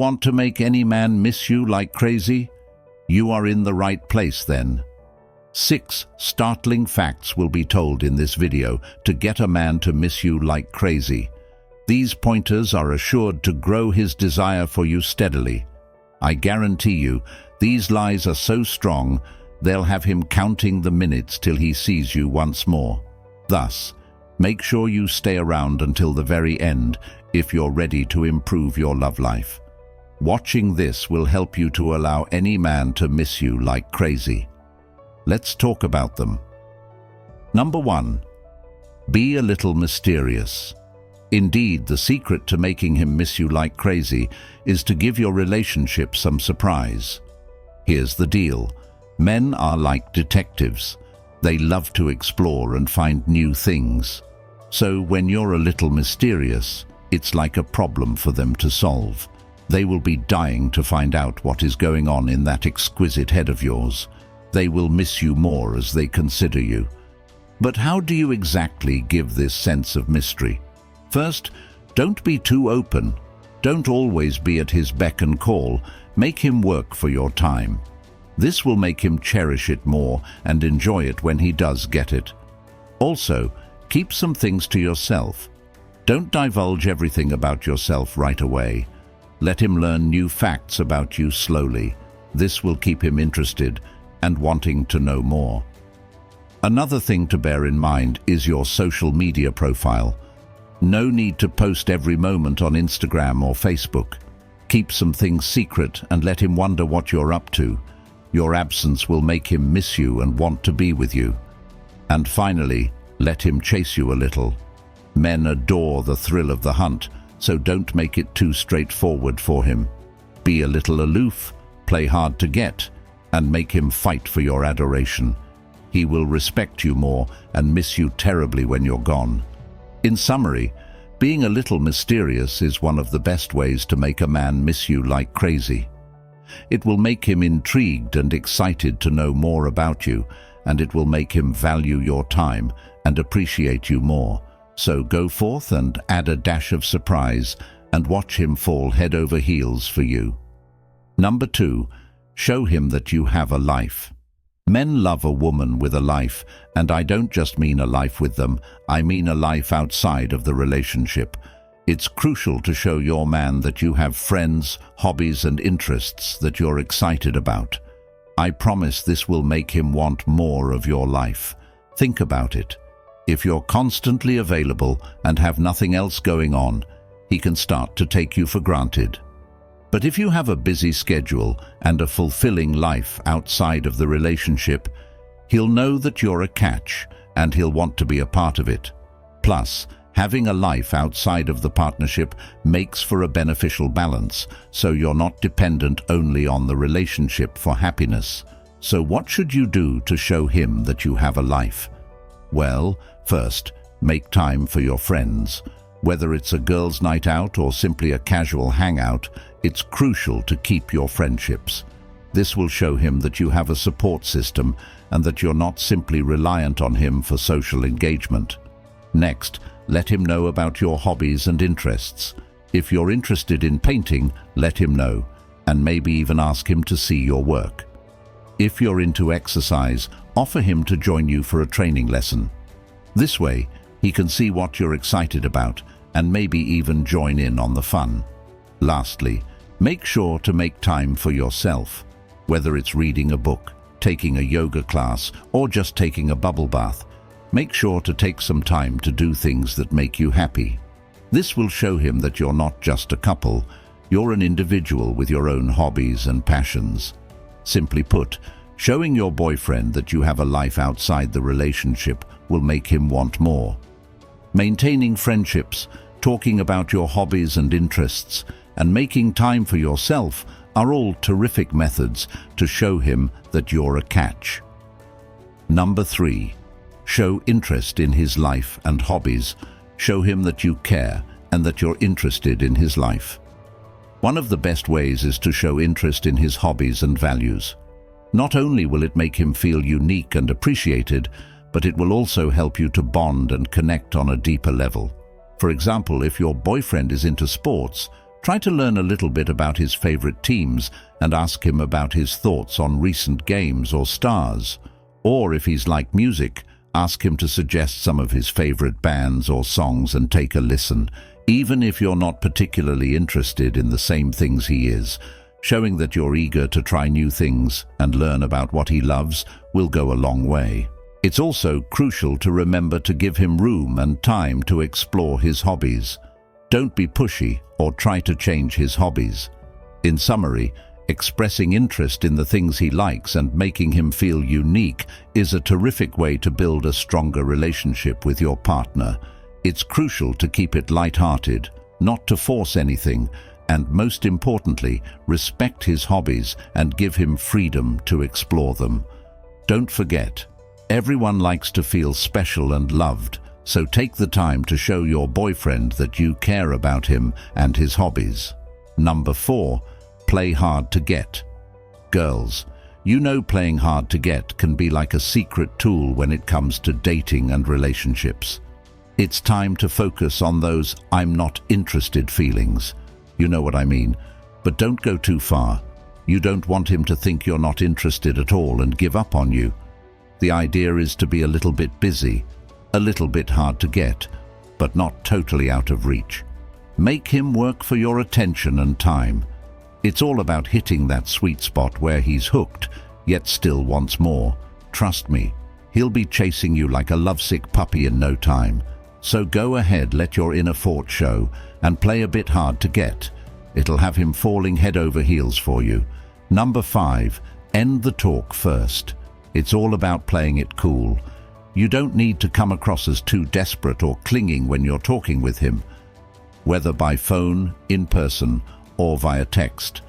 want to make any man miss you like crazy? You are in the right place then. 6 startling facts will be told in this video to get a man to miss you like crazy. These pointers are assured to grow his desire for you steadily. I guarantee you, these lies are so strong, they'll have him counting the minutes till he sees you once more. Thus, make sure you stay around until the very end if you're ready to improve your love life. Watching this will help you to allow any man to miss you like crazy. Let's talk about them. Number 1. Be a little mysterious. Indeed, the secret to making him miss you like crazy is to give your relationship some surprise. Here's the deal. Men are like detectives. They love to explore and find new things. So when you're a little mysterious, it's like a problem for them to solve. They will be dying to find out what is going on in that exquisite head of yours. They will miss you more as they consider you. But how do you exactly give this sense of mystery? First, don't be too open. Don't always be at his beck and call. Make him work for your time. This will make him cherish it more and enjoy it when he does get it. Also, keep some things to yourself. Don't divulge everything about yourself right away. Let him learn new facts about you slowly. This will keep him interested and wanting to know more. Another thing to bear in mind is your social media profile. No need to post every moment on Instagram or Facebook. Keep some things secret and let him wonder what you're up to. Your absence will make him miss you and want to be with you. And finally, let him chase you a little. Men adore the thrill of the hunt, so don't make it too straightforward for him. Be a little aloof, play hard to get, and make him fight for your adoration. He will respect you more and miss you terribly when you're gone. In summary, being a little mysterious is one of the best ways to make a man miss you like crazy. It will make him intrigued and excited to know more about you, and it will make him value your time and appreciate you more. So go forth and add a dash of surprise and watch him fall head over heels for you. Number 2. Show him that you have a life. Men love a woman with a life, and I don't just mean a life with them, I mean a life outside of the relationship. It's crucial to show your man that you have friends, hobbies, and interests that you're excited about. I promise this will make him want more of your life. Think about it. If you're constantly available and have nothing else going on, he can start to take you for granted. But if you have a busy schedule and a fulfilling life outside of the relationship, he'll know that you're a catch and he'll want to be a part of it. Plus, having a life outside of the partnership makes for a beneficial balance, so you're not dependent only on the relationship for happiness. So what should you do to show him that you have a life? Well, first, make time for your friends. Whether it's a girls' night out or simply a casual hangout, it's crucial to keep your friendships. This will show him that you have a support system and that you're not simply reliant on him for social engagement. Next, let him know about your hobbies and interests. If you're interested in painting, let him know, and maybe even ask him to see your work. If you're into exercise, offer him to join you for a training lesson. This way, he can see what you're excited about and maybe even join in on the fun. Lastly, make sure to make time for yourself. Whether it's reading a book, taking a yoga class, or just taking a bubble bath, make sure to take some time to do things that make you happy. This will show him that you're not just a couple, you're an individual with your own hobbies and passions. Simply put, showing your boyfriend that you have a life outside the relationship will make him want more. Maintaining friendships, talking about your hobbies and interests, and making time for yourself are all terrific methods to show him that you're a catch. Number 3. Show interest in his life and hobbies. Show him that you care and that you're interested in his life. One of the best ways is to show interest in his hobbies and values. Not only will it make him feel unique and appreciated, but it will also help you to bond and connect on a deeper level. For example, if your boyfriend is into sports, Try to learn a little bit about his favorite teams and ask him about his thoughts on recent games or stars. Or if he's like music, ask him to suggest some of his favorite bands or songs and take a listen, even if you're not particularly interested in the same things he is. Showing that you're eager to try new things and learn about what he loves will go a long way. It's also crucial to remember to give him room and time to explore his hobbies. Don't be pushy or try to change his hobbies. In summary, expressing interest in the things he likes and making him feel unique is a terrific way to build a stronger relationship with your partner. It's crucial to keep it light-hearted, not to force anything, and most importantly, respect his hobbies and give him freedom to explore them. Don't forget, everyone likes to feel special and loved, so take the time to show your boyfriend that you care about him and his hobbies. Number 4, play hard to get. Girls, you know playing hard to get can be like a secret tool when it comes to dating and relationships. It's time to focus on those "I'm not interested" feelings. You know what I mean, but don't go too far. You don't want him to think you're not interested at all and give up on you. The idea is to be a little bit busy, a little bit hard to get, but not totally out of reach. Make him work for your attention and time. It's all about hitting that sweet spot where he's hooked, yet still wants more. Trust me, he'll be chasing you like a lovesick puppy in no time. So go ahead, let your inner fort show, and play a bit hard to get. It'll have him falling head over heels for you. Number 5, end the talk first. It's all about playing it cool. You don't need to come across as too desperate or clinging when you're talking with him. Whether by phone, in person, or via text,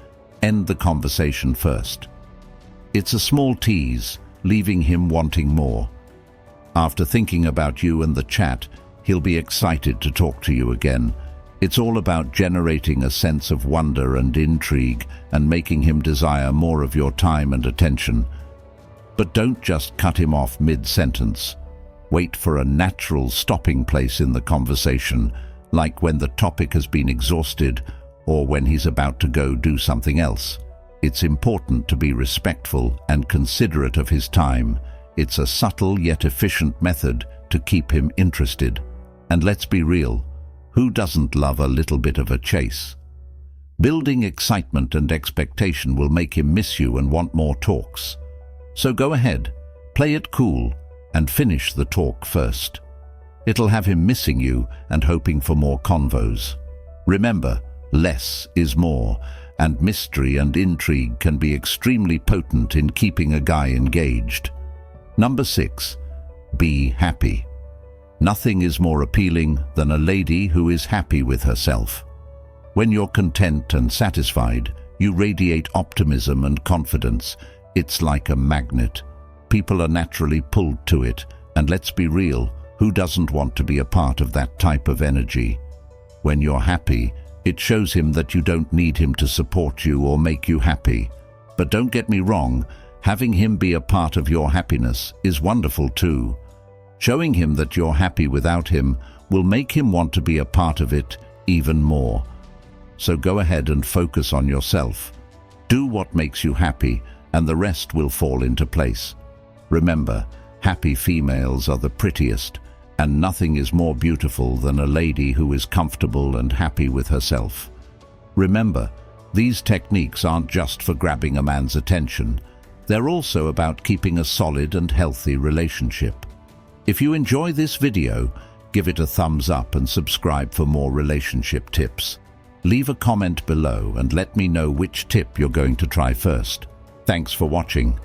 end the conversation first. It's a small tease, leaving him wanting more. After thinking about you and the chat, he'll be excited to talk to you again. It's all about generating a sense of wonder and intrigue and making him desire more of your time and attention. But don't just cut him off mid-sentence. Wait for a natural stopping place in the conversation, like when the topic has been exhausted or when he's about to go do something else. It's important to be respectful and considerate of his time. It's a subtle yet efficient method to keep him interested. And let's be real, who doesn't love a little bit of a chase? Building excitement and expectation will make him miss you and want more talks. So go ahead, play it cool, and finish the talk first. It'll have him missing you and hoping for more convos. Remember, less is more, and mystery and intrigue can be extremely potent in keeping a guy engaged. Number 6, be happy. Nothing is more appealing than a lady who is happy with herself. When you're content and satisfied, you radiate optimism and confidence. It's like a magnet. People are naturally pulled to it, and let's be real, who doesn't want to be a part of that type of energy? When you're happy, it shows him that you don't need him to support you or make you happy. But don't get me wrong, having him be a part of your happiness is wonderful too. Showing him that you're happy without him will make him want to be a part of it even more. So go ahead and focus on yourself. Do what makes you happy, and the rest will fall into place. Remember, happy females are the prettiest, and nothing is more beautiful than a lady who is comfortable and happy with herself. Remember, these techniques aren't just for grabbing a man's attention. They're also about keeping a solid and healthy relationship. If you enjoy this video, give it a thumbs up and subscribe for more relationship tips. Leave a comment below and let me know which tip you're going to try first. Thanks for watching.